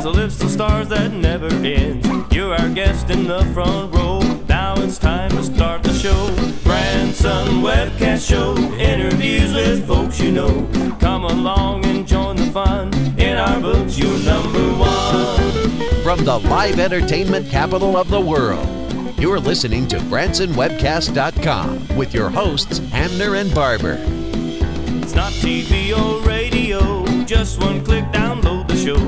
a list of stars that never ends. You're our guest in the front row. Now it's time to start the show. Branson Webcast Show, interviews with folks you know. Come along and join the fun. In our books, you're #1. From the live entertainment capital of the world, you're listening to BransonWebcast.com with your hosts, Hamner and Barber. It's not TV or radio, just one click, download the show.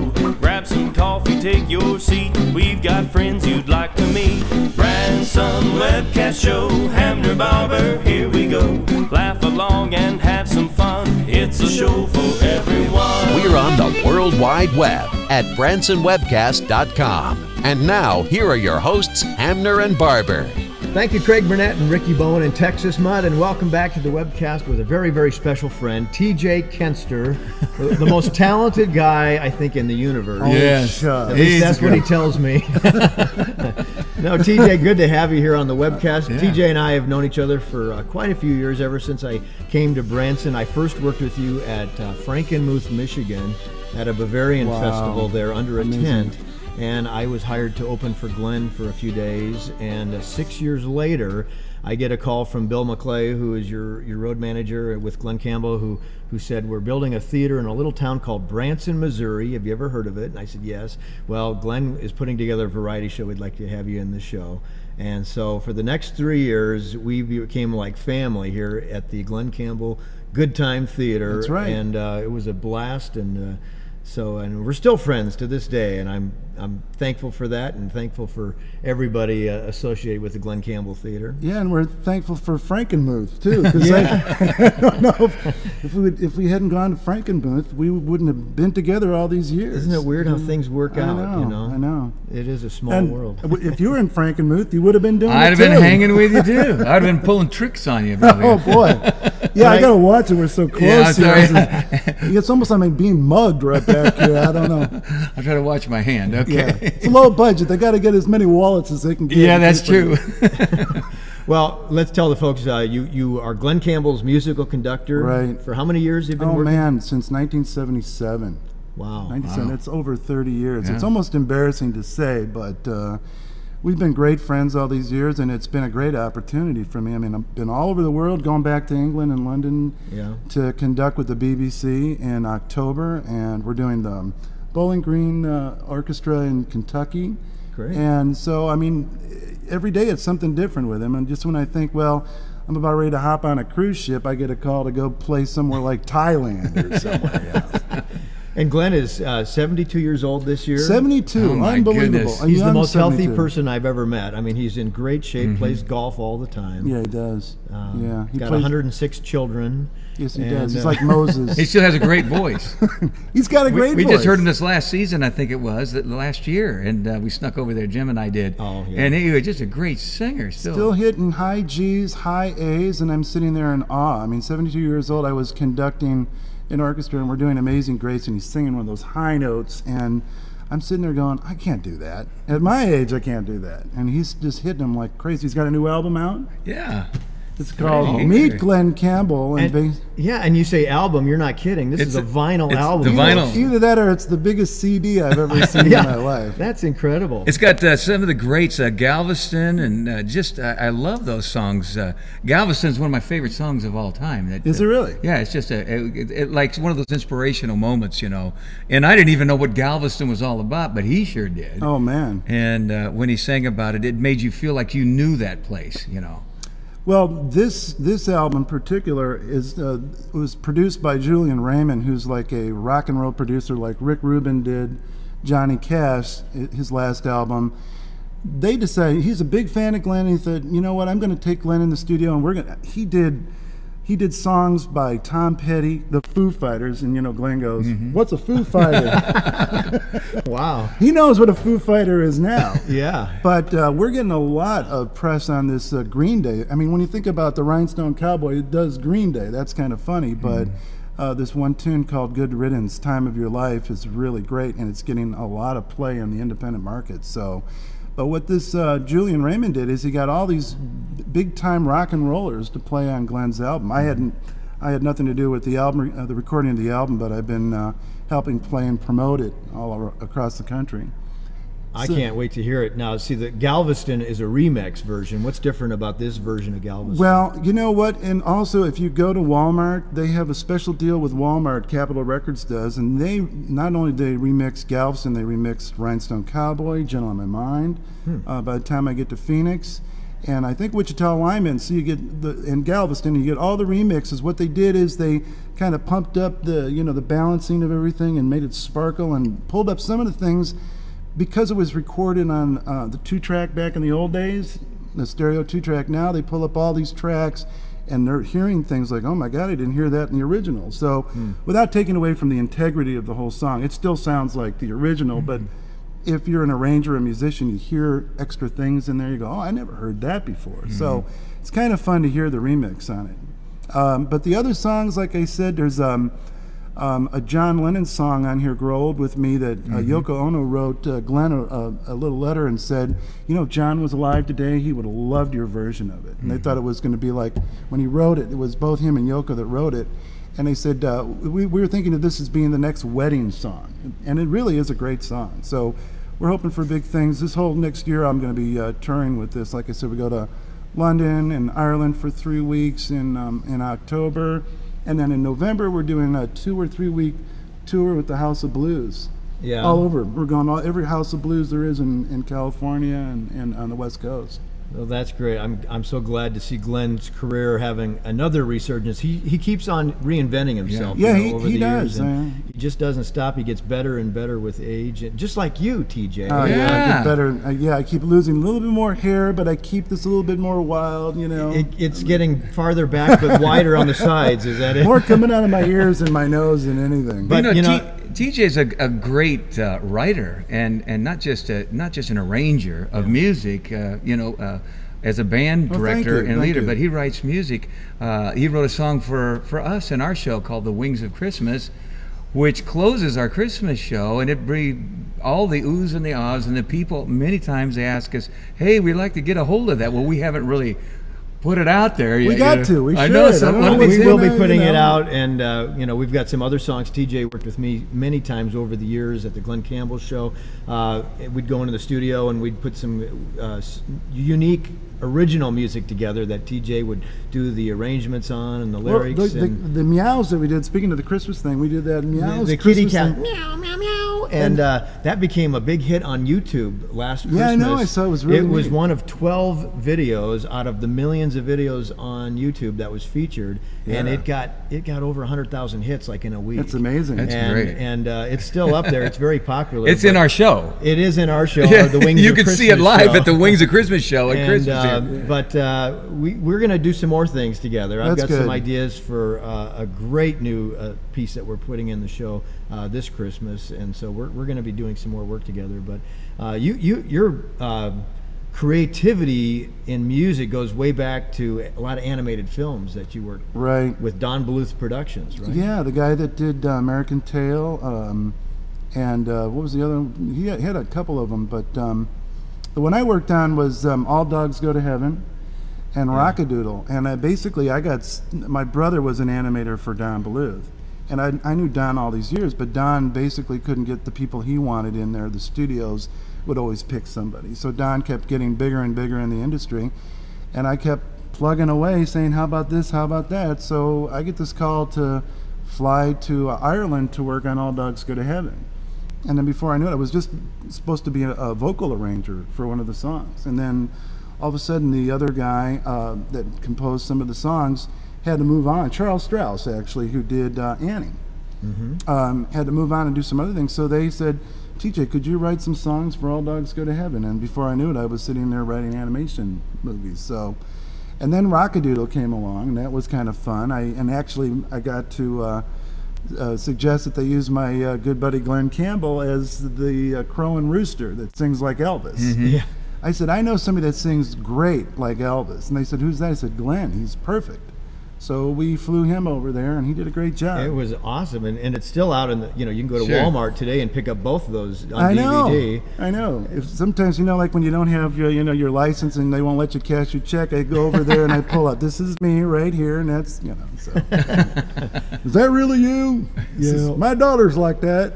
Grab some coffee, take your seat. We've got friends you'd like to meet. Branson Webcast Show, Hamner Barber, here we go. Laugh along and have some fun. It's a show for everyone. We're on the World Wide Web at BransonWebcast.com. And now, here are your hosts, Hamner and Barber. Thank you, Craig Burnett and Ricky Bowen in Texas Mud, and welcome back to the webcast with a very, very special friend, TJ Kuenster, the most talented guy, I think, in the universe. Oh, yes. At least that's what he tells me. No, TJ, good to have you here on the webcast. Yeah. TJ and I have known each other for quite a few years, ever since I came to Branson. I first worked with you at Frankenmuth, Michigan, at a Bavarian festival there under a tent. And I was hired to open for Glen for a few days, and 6 years later, I get a call from Bill McClay, who is your road manager with Glen Campbell, who said, we're building a theater in a little town called Branson, Missouri. Have you ever heard of it? And I said, yes. Well, Glen is putting together a variety show. We'd like to have you in the show. And so for the next 3 years, we became like family here at the Glen Campbell Good Time Theater. That's right. And it was a blast, and we're still friends to this day, and I'm thankful for that, and thankful for everybody associated with the Glen Campbell Theater. Yeah, and we're thankful for Frankenmuth too, because I don't know if we hadn't gone to Frankenmuth, we wouldn't have been together all these years. Isn't it weird how things work out? I know. It is a small world. If you were in Frankenmuth, you would have been doing I'd it have been too. hanging with you too. I'd have been pulling tricks on you. Brother. Oh boy. Yeah, I gotta watch it. We're so close here. It's almost like being mugged right back here. I don't know. I'll try to watch my hand. Okay. Yeah. It's a low budget. They got to get as many wallets as they can get. Yeah, that's true. Well, let's tell the folks, you are Glen Campbell's musical conductor. Right. For how many years have you been working? Oh man, since 1977. Wow. 97. It's over 30 years. Yeah. It's almost embarrassing to say, but we've been great friends all these years, and it's been a great opportunity for me. I mean, I've been all over the world, going back to England and London to conduct with the BBC in October, and we're doing the Bowling Green Orchestra in Kentucky. Great. And so, I mean, every day it's something different with him. And just when I think, well, I'm about ready to hop on a cruise ship, I get a call to go play somewhere like Thailand or somewhere else. And Glen is 72 years old this year. 72, Oh, my unbelievable. goodness. He's the most healthy 72. person I've ever met. I mean, he's in great shape, plays golf all the time. Yeah, he does. Yeah, he got plays, 106 children. Yes, he and, does. He's like Moses. He still has a great voice. He's got a great we voice. just heard him this last season, I think it was, last year, and we snuck over there, Jim and I did. Oh, yeah. And he was just a great singer Still hitting high G's, high A's, and I'm sitting there in awe. I mean, 72 years old, I was conducting an orchestra, and we're doing Amazing Grace, and he's singing one of those high notes, and I'm sitting there going, I can't do that. At my age, I can't do that. And he's just hitting them like crazy. He's got a new album out. Yeah. It's called Right. Meet Glen Campbell. And you say album, you're not kidding. This is a vinyl album. The vinyl. Either that or it's the biggest CD I've ever seen in my life. That's incredible. It's got some of the greats, Galveston, and I love those songs. Galveston's one of my favorite songs of all time. Is it really? Yeah, it's just like one of those inspirational moments, you know. And I didn't even know what Galveston was all about, but he sure did. Oh, man. And when he sang about it, it made you feel like you knew that place, you know. Well, this album in particular was produced by Julian Raymond, who's like a rock and roll producer like Rick Rubin did Johnny Cash, his last album. They decided, he's a big fan of Glen, and he said, you know what, I'm going to take Glen in the studio, and he did songs by Tom Petty, the Foo Fighters, and you know, Glen goes, what's a Foo Fighter? Wow. He knows what a Foo Fighter is now. Yeah. But we're getting a lot of press on this Green Day. I mean, when you think about the Rhinestone Cowboy, it does Green Day. That's kind of funny, but this one tune called Good Riddance, Time of Your Life, is really great, and it's getting a lot of play in the independent market. So, but what this Julian Raymond did is he got all these big-time rock and rollers to play on Glen's album. I had nothing to do with the album, the recording of the album, but I've been helping play and promote it all across the country. I can't wait to hear it. Now, see, the Galveston is a remix version. What's different about this version of Galveston? Well, you know what? And also, if you go to Walmart, they have a special deal with Walmart, Capitol Records does, and they not only do they remix Galveston, they remix Rhinestone Cowboy, Gentle on My Mind, by the time I get to Phoenix. And I think Wichita Lyman, so you get in Galveston, you get all the remixes. What they did is they kind of pumped up the, the balancing of everything and made it sparkle and pulled up some of the things. Because it was recorded on the 2-track back in the old days, the stereo 2-track, now they pull up all these tracks and they're hearing things like, oh my God, I didn't hear that in the original. So without taking away from the integrity of the whole song, it still sounds like the original, but if you're an arranger or a musician, you hear extra things in there, you go, oh, I never heard that before. So it's kind of fun to hear the remix on it. But the other songs, like I said, there's a John Lennon song on here, Grow Old With Me, that Yoko Ono wrote Glen a little letter and said, if John was alive today, he would have loved your version of it. And they thought it was going to be like, when he wrote it, it was both him and Yoko that wrote it. And they said, we were thinking of this as being the next wedding song. And it really is a great song. So we're hoping for big things. This whole next year, I'm going to be touring with this. Like I said, we go to London and Ireland for 3 weeks in October. And then in November, we're doing a 2 or 3 week tour with the House of Blues. Yeah. All over. We're going every House of Blues there is in California and on the West Coast. Well, that's great. I'm so glad to see Glen's career having another resurgence. He keeps on reinventing himself. Yeah, over he the does. Years, he just doesn't stop. He gets better and better with age, and just like you, TJ. Oh yeah, I get better. I keep losing a little bit more hair, but I keep this a little bit more wild. It's getting farther back, but wider on the sides. Is that it? More coming out of my ears and my nose than anything. But TJ's a great writer, and not just an arranger of music. As a band director and leader, but he writes music. He wrote a song for us in our show called "The Wings of Christmas," which closes our Christmas show, and it brings all the oohs and the ahs, and the people. Many times they ask us, "Hey, we'd like to get a hold of that." Well, we haven't really put it out there. We got to. We should. I know. We will be putting it out, and we've got some other songs. TJ worked with me many times over the years at the Glen Campbell show. We'd go into the studio and we'd put some unique original music together that TJ would do the arrangements on and the lyrics. Well, the meows that we did, speaking of the Christmas thing, we did that meows. The kitty cat, meow, meow, meow. And that became a big hit on YouTube last Christmas. Yeah, I know. I saw it was really It was one of 12 videos out of the millions of videos on YouTube that was featured. Yeah. And it got over 100,000 hits like in a week. That's amazing. That's great. And it's still up there. It's very popular. It's in our show. It is in our show. The Wings you of can Christmas see it live show. at the Wings of Christmas show at Christmas. But we're going to do some more things together. I've got some ideas for a great new piece that we're putting in the show this Christmas, and so we're going to be doing some more work together. But your creativity in music goes way back to a lot of animated films that you worked with Don Bluth Productions, right? Yeah, the guy that did American Tail, and what was the other one? He had a couple of them, but the one I worked on was All Dogs Go to Heaven and Rock-A-Doodle. And basically, my brother was an animator for Don Bluth. And I knew Don all these years, but Don basically couldn't get the people he wanted in there. The studios would always pick somebody. So Don kept getting bigger and bigger in the industry. And I kept plugging away saying, how about this, how about that? So I get this call to fly to Ireland to work on All Dogs Go to Heaven. And then before I knew it, I was just supposed to be a vocal arranger for one of the songs. And then all of a sudden, the other guy that composed some of the songs had to move on. Charles Strauss, actually, who did Annie, had to move on and do some other things. So they said, TJ, could you write some songs for All Dogs Go to Heaven? And before I knew it, I was sitting there writing animation movies. So, and then Rock-A-Doodle came along, and that was kind of fun. I got to suggest that they use my good buddy Glen Campbell as the crow and rooster that sings like Elvis. Yeah. I said, I know somebody that sings great like Elvis. And they said, who's that? I said, Glen, he's perfect. So we flew him over there, and he did a great job. It was awesome, and it's still out in the, you can go to Sure. Walmart today and pick up both of those on DVD. I know. If sometimes, like when you don't have your, your license and they won't let you cash your check, I go over there and I pull out, this is me right here, and that's, so. Is that really you? Yeah. My daughter's like that.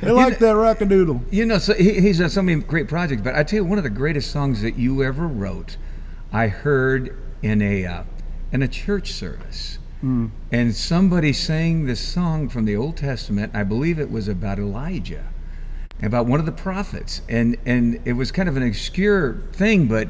They like that Rock-A-Doodle. So he's done so many great projects, but I tell you, one of the greatest songs that you ever wrote, I heard in a church service, and somebody sang this song from the Old Testament. I believe it was about Elijah, about one of the prophets, and it was kind of an obscure thing, but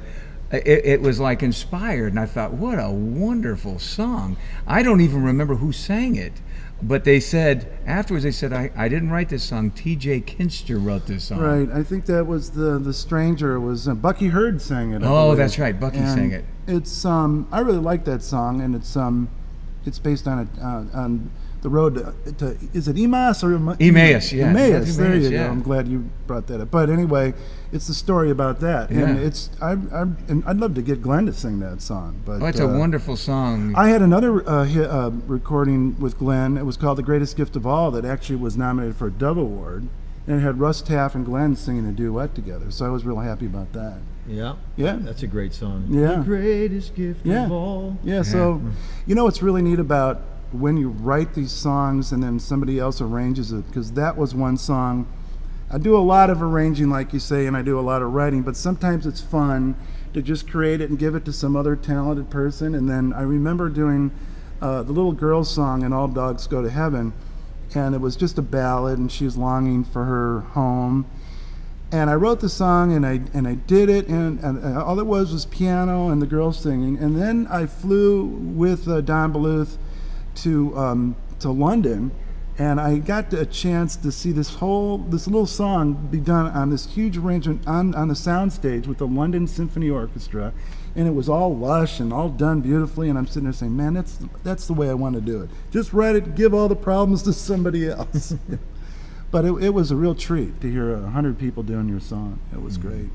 it was like inspired, and I thought, what a wonderful song. I don't even remember who sang it, but they said afterwards, I didn't write this song, T.J. Kuenster wrote this song. Right, I think that was the stranger. It was Bucky Hurd sang it. Oh, that's right, Bucky sang it. It's I really like that song, and it's based on the road to is it Emmaus or Emmaus? Yeah, Emmaus. There you yeah. go. I'm glad you brought that up. But anyway, it's the story about that, and it's and I'd love to get Glen to sing that song. But it's a wonderful song. I had another recording with Glen. It was called "The Greatest Gift of All," that actually was nominated for a Dove Award, and it had Russ Taff and Glen singing a duet together. So I was real happy about that. Yeah, that's a great song. Yeah, the greatest gift of all. Yeah. So, what's really neat about when you write these songs and then somebody else arranges it, because that was one song. I do a lot of arranging, like you say, and I do a lot of writing, but sometimes it's fun to just create it and give it to some other talented person. And then I remember doing the little girl song in All Dogs Go to Heaven, and it was just a ballad, and she was longing for her home. And I wrote the song, and I did it, and all it was piano and the girls singing. And then I flew with Don Bluth to London, and I got a chance to see this little song be done on this huge arrangement on the soundstage with the London Symphony Orchestra, and it was all lush and all done beautifully. And I'm sitting there saying, man, that's the way I want to do it. Just write it, give all the problems to somebody else. But it was a real treat to hear 100 people doing your song. It was great.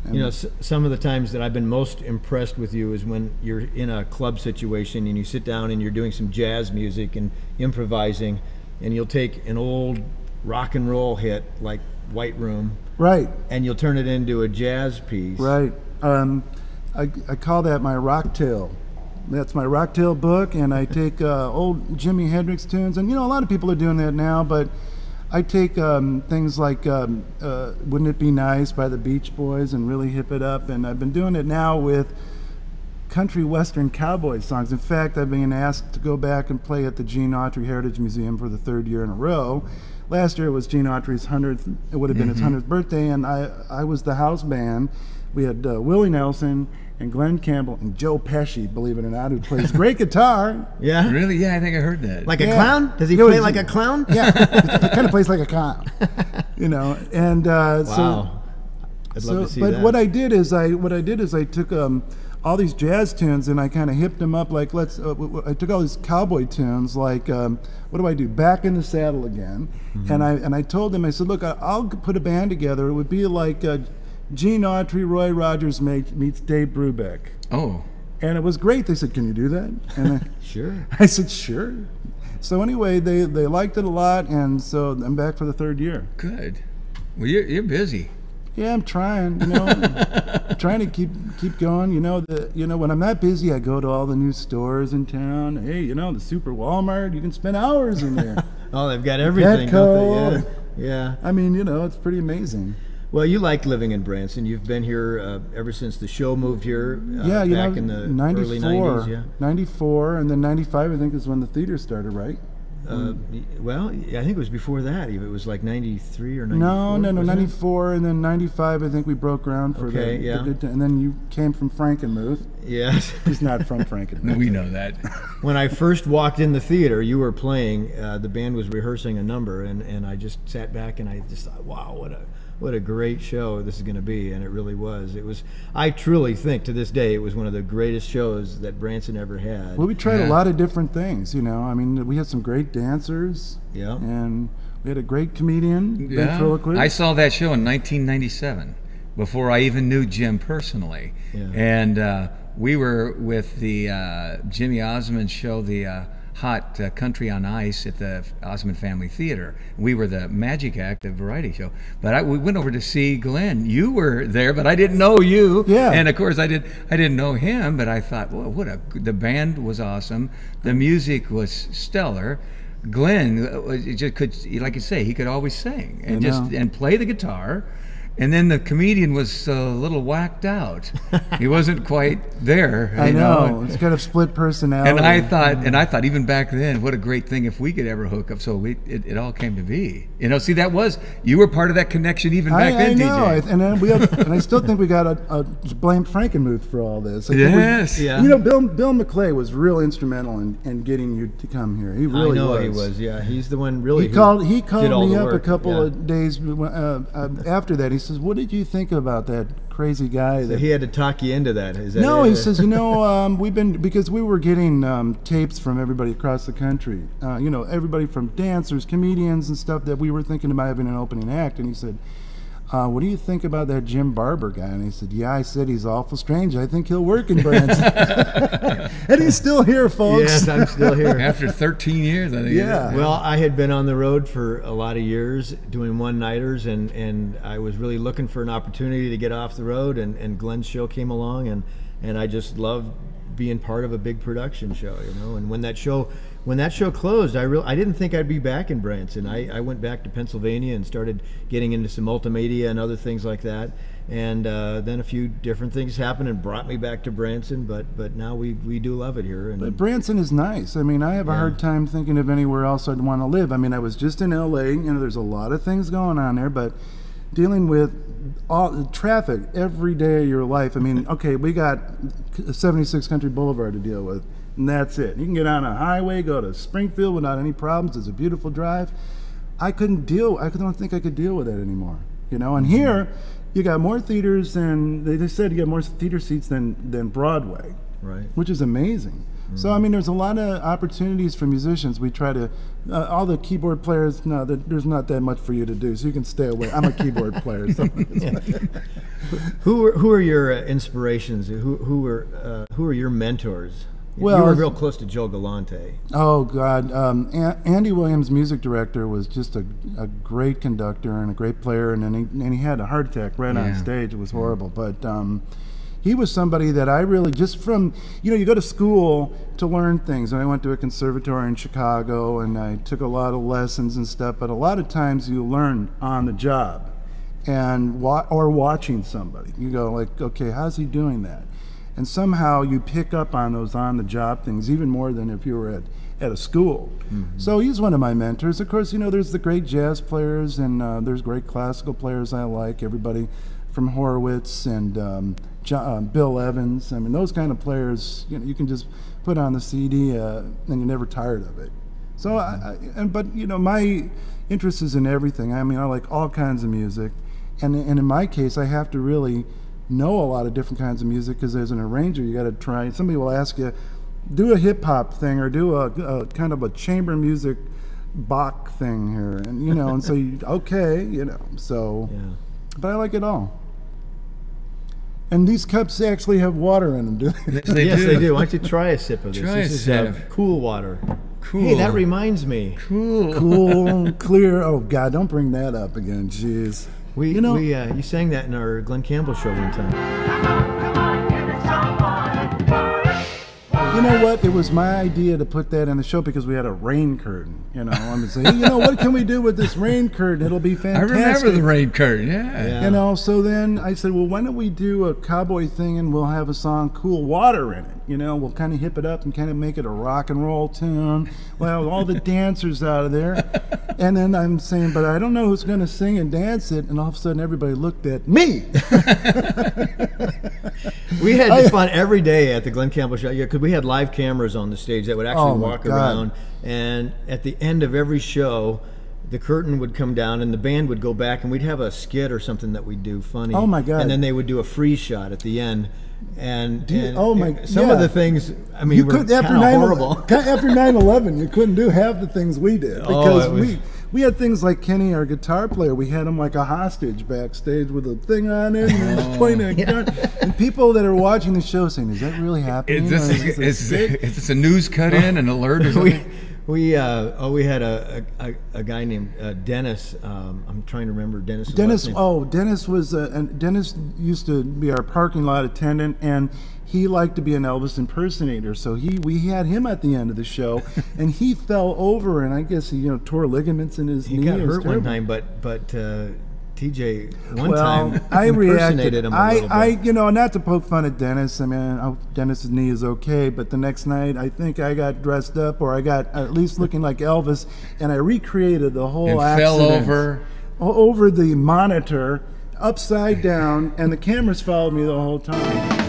And some of the times that I've been most impressed with you is when you're in a club situation and you sit down and you're doing some jazz music and improvising, and you'll take an old rock and roll hit like White Room, right, and you'll turn it into a jazz piece. Right. I call that my rocktail. That's my rocktail book, and I take old Jimi Hendrix tunes, and a lot of people are doing that now, but I take things like Wouldn't It Be Nice by the Beach Boys and really hip it up, and I've been doing it now with country western cowboy songs. In fact, I've been asked to go back and play at the Gene Autry Heritage Museum for the 3rd year in a row. Last year it was Gene Autry's 100th, it would have been his 100th birthday, and I was the house band. We had Willie Nelson and Glen Campbell and Joe Pesci, believe it or not, who plays great guitar. Yeah? Really? Yeah, I think I heard that. Like a clown? Does he play like a clown? Yeah, he kind of plays like a clown. And wow. I'd love to see that. But what I did is I took all these jazz tunes and I kind of hipped them up. Like I took all these cowboy tunes, like what do I do? Back in the Saddle Again. And I told them, I said, look, I'll put a band together. It would be like Gene Autry, Roy Rogers meets Dave Brubeck. Oh. And it was great. They said, can you do that? And sure. I said, sure. So anyway, they liked it a lot, and so I'm back for the 3rd year. Good. Well, you're busy. Yeah, I'm trying. I'm trying to keep going. When I'm not busy, I go to all the new stores in town. Hey, the Super Walmart. You can spend hours in there. Oh, they've got everything. Don't they? Yeah. I mean, it's pretty amazing. Well, you like living in Branson. You've been here ever since the show moved here. Back in the 94, early 90s. Yeah. 94, and then 95. I think is when the theater started, right? Well, I think it was before that. It was like 93 or 94. No, 94, and then 95. I think we broke ground for the good time. And then you came from Frankenmuth. Yes. He's not from Frankenmuth. We know that. When I first walked in the theater, you were playing. The band was rehearsing a number, and I just sat back and I just thought, wow, what a great show this is going to be, and it really was. I truly think to this day it was one of the greatest shows that Branson ever had. Well, we tried a lot of different things, I mean, we had some great dancers. Yeah. And we had a great comedian, ventriloquist. I saw that show in 1997. before I even knew Jim personally. Yeah. And we were with the Jimmy Osmond show, the Hot Country on Ice at the Osmond Family Theater. We were the magic act, the variety show. But we went over to see Glen. You were there, but I didn't know you. Yeah. And of course, I didn't know him. But I thought, well, the band was awesome. The music was stellar. Glen just could, like you say, he could always sing and play the guitar. And then the comedian was a little whacked out. He wasn't quite there. I know. It's kind of split personality. And I thought even back then, what a great thing if we could ever hook up. So it all came to be. See, you were part of that connection even back then, DJ. And then and I still think we got to blame Frankenmuth for all this. Yes. Bill McClay was real instrumental in getting you to come here. He really was. He was. Yeah, he's the one really. He called me up work. a couple of days after that. He says, "What did you think about that crazy guy?" So he had to talk you into that. Is that no, it? he says, because we were getting tapes from everybody across the country. Everybody from dancers, comedians, and stuff that we were thinking about having an opening act. And he said, "What do you think about that Jim Barber guy?" And he said, "Yeah, I said he's awful strange. I think he'll work in Branson." And he's still here, folks. Yes, I'm still here. After 13 years, I think. Yeah. Well, I had been on the road for a lot of years doing one-nighters, and I was really looking for an opportunity to get off the road, and Glen's show came along, and I just loved being part of a big production show, And when that show closed, I didn't think I'd be back in Branson. I went back to Pennsylvania and started getting into some multimedia and other things like that. And then a few different things happened and brought me back to Branson. But now we do love it here. But Branson is nice. I mean, I have a hard time thinking of anywhere else I'd want to live. I mean, I was just in L.A. There's a lot of things going on there, but dealing with all the traffic every day of your life. I mean, okay, we got 76 Country Boulevard to deal with, and that's it. You can get on a highway, go to Springfield without any problems. It's a beautiful drive. I don't think I could deal with that anymore. And here, you got more theaters than, they said you got more theater seats than Broadway. Right. Which is amazing. So, I mean, there's a lot of opportunities for musicians. We try to, all the keyboard players, there's not that much for you to do, so you can stay away. I'm a keyboard player. So. Who are your inspirations? Who are your mentors? Well, you were real close to Joe Galante. Oh, God. Andy Williams, music director, was just a great conductor and a great player, and he had a heart attack right on stage. It was horrible. But he was somebody that I really, just from, you go to school to learn things. And I went to a conservatory in Chicago, and I took a lot of lessons and stuff, but a lot of times you learn on the job or watching somebody. You go like, okay, how's he doing that? And somehow you pick up on those on-the-job things even more than if you were at a school. Mm-hmm. So he's one of my mentors. Of course, there's the great jazz players, and there's great classical players I like. Everybody from Horowitz and Bill Evans. I mean, those kind of players, you can just put on the CD and you're never tired of it. So, but my interest is in everything. I mean, I like all kinds of music, and in my case, I have to really know a lot of different kinds of music, because as an arranger, you got to try. Somebody will ask you, do a hip hop thing or do a kind of a chamber music Bach thing here, and and so so. Yeah. But I like it all. And these cups actually have water in them, do they? Yes, they do. Why don't you try a sip of this? This is cool water. Cool. Hey, that reminds me. Cool, clear. Oh, God, don't bring that up again. Jeez. You sang that in our Glen Campbell show one time. You know what? It was my idea to put that in the show because we had a rain curtain. I'm going to say, what can we do with this rain curtain? It'll be fantastic. I remember the rain curtain, yeah. So then I said, well, why don't we do a cowboy thing and we'll have a song, Cool Water, in it. We'll kind of hip it up and kind of make it a rock and roll tune. Well, all the dancers out of there. And then I'm saying, but I don't know who's going to sing and dance it. And all of a sudden everybody looked at me. We had this fun every day at the Glen Campbell show, because we had live cameras on the stage that would actually walk around. And at the end of every show, the curtain would come down and the band would go back, and we'd have a skit or something that we'd do funny. Oh, my God. And then they would do a freeze shot at the end. And some of the things, I mean, were kind of horrible. After 9/11, you couldn't do half the things we did because we had things like Kenny, our guitar player. We had him like a hostage backstage with a thing on it, and he was pointing a gun. And people that are watching the show saying, "Is that really happening? Is this a news cut in, an alert or something?" We had a guy named Dennis. I'm trying to remember Dennis. Dennis was and Dennis used to be our parking lot attendant, and he liked to be an Elvis impersonator. So we had him at the end of the show, and he fell over, and I guess he tore ligaments in his knee. He got hurt one time, but TJ one time I impersonated reacted. him a little bit. Not to poke fun at Dennis. I mean, Dennis's knee is okay, but the next night I think I got dressed up, or I got at least looking like Elvis, and I recreated the whole accident. Fell over the monitor, upside down, and the cameras followed me the whole time.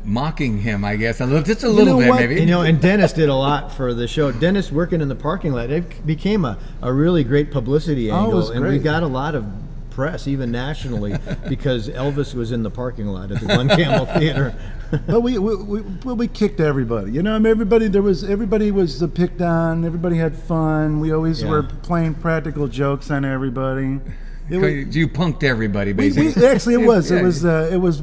Mocking him, I guess, just a little bit, maybe. And Dennis did a lot for the show. Dennis working in the parking lot, it became a really great publicity angle, and we got a lot of press, even nationally, because Elvis was in the parking lot at the Glen Campbell Theater. But we kicked everybody. Everybody was picked on. Everybody had fun. We always were playing practical jokes on everybody. You punked everybody, basically. Actually, it was.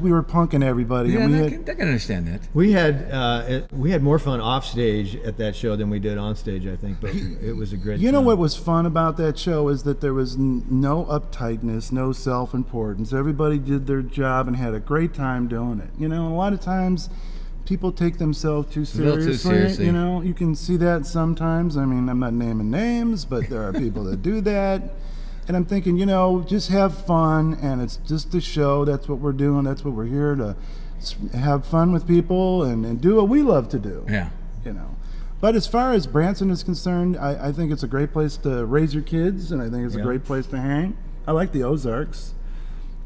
We were punking everybody. Yeah, and I can understand that. We had more fun off stage at that show than we did on stage, I think. But it was a great. You know what was fun about that show is that there was no uptightness, no self-importance. Everybody did their job and had a great time doing it. A lot of times people take themselves too seriously. You can see that sometimes. I mean, I'm not naming names, but there are people that do that. And I'm thinking, just have fun, and it's just a show. That's what we're doing. That's what we're here to have fun with people and do what we love to do. Yeah. But as far as Branson is concerned, I think it's a great place to raise your kids, and I think it's a great place to hang. I like the Ozarks.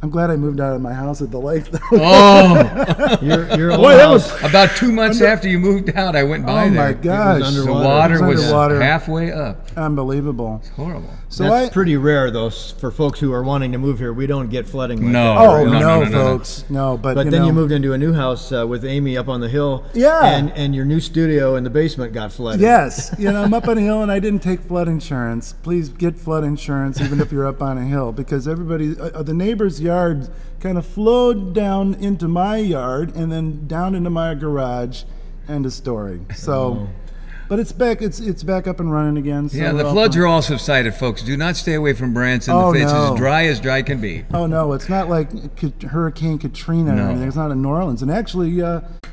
I'm glad I moved out of my house at the lake, though. Oh, your old house. About 2 months after you moved out, I went by there. Oh my gosh! The water was halfway up. Unbelievable. It's horrible. So that's pretty rare, though, for folks who are wanting to move here. We don't get flooding. Like no. that. Oh no, folks. No, but then you moved into a new house with Amy up on the hill. Yeah. And your new studio in the basement got flooded. Yes. I'm up on a hill, and I didn't take flood insurance. Please get flood insurance, even if you're up on a hill, because everybody, the neighbor's yard kind of flowed down into my yard and then down into my garage. End of story. So. But it's back. It's back up and running again. So the floods are all subsided, folks. Do not stay away from Branson. It's as dry can be. Oh no, it's not like Hurricane Katrina or anything. It's not in New Orleans. And actually,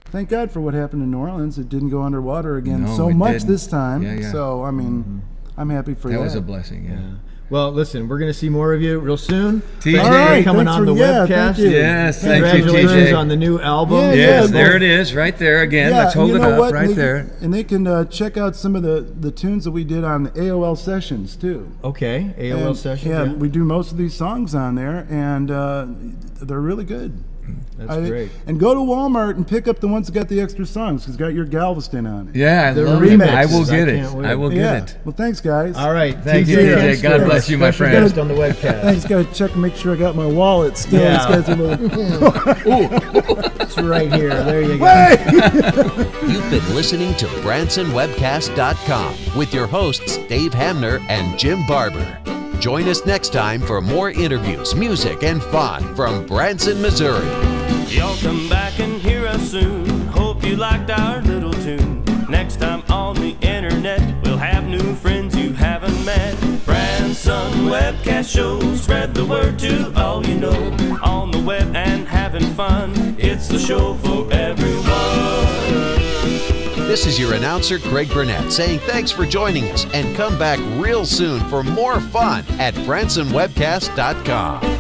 thank God for what happened in New Orleans. It didn't go underwater again so much this time. Yeah. So I mean, I'm happy for that. That was a blessing. Yeah. Well, listen, we're going to see more of you real soon. TJ, all right, coming on the webcast. Yes, thank you, Congratulations on the new album. Yes, there it is, right there again. Let's hold it up right there. And they can check out some of the tunes that we did on the AOL sessions, too. Okay, AOL sessions. Yeah, we do most of these songs on there, and they're really good. That's great. And go to Walmart and pick up the ones that got the extra songs, because it's got your Galveston on it. Yeah, I love it. I will get it. I will get it. Well, thanks, guys. All right. Thank you, TJ. God bless you, my friend. On the webcast. Thanks. Got to check and make sure I got my wallet still. Yeah. It's right here. There you go. You've been listening to BransonWebcast.com with your hosts, Dave Hamner and Jim Barber. Join us next time for more interviews, music, and fun from Branson, Missouri. Y'all come back and hear us soon. Hope you liked our little tune. Next time on the internet, we'll have new friends you haven't met. Branson Webcast shows, spread the word to all you know. On the web and having fun, it's the show for everyone. This is your announcer, Craig Burnett, saying thanks for joining us and come back real soon for more fun at BransonWebcast.com.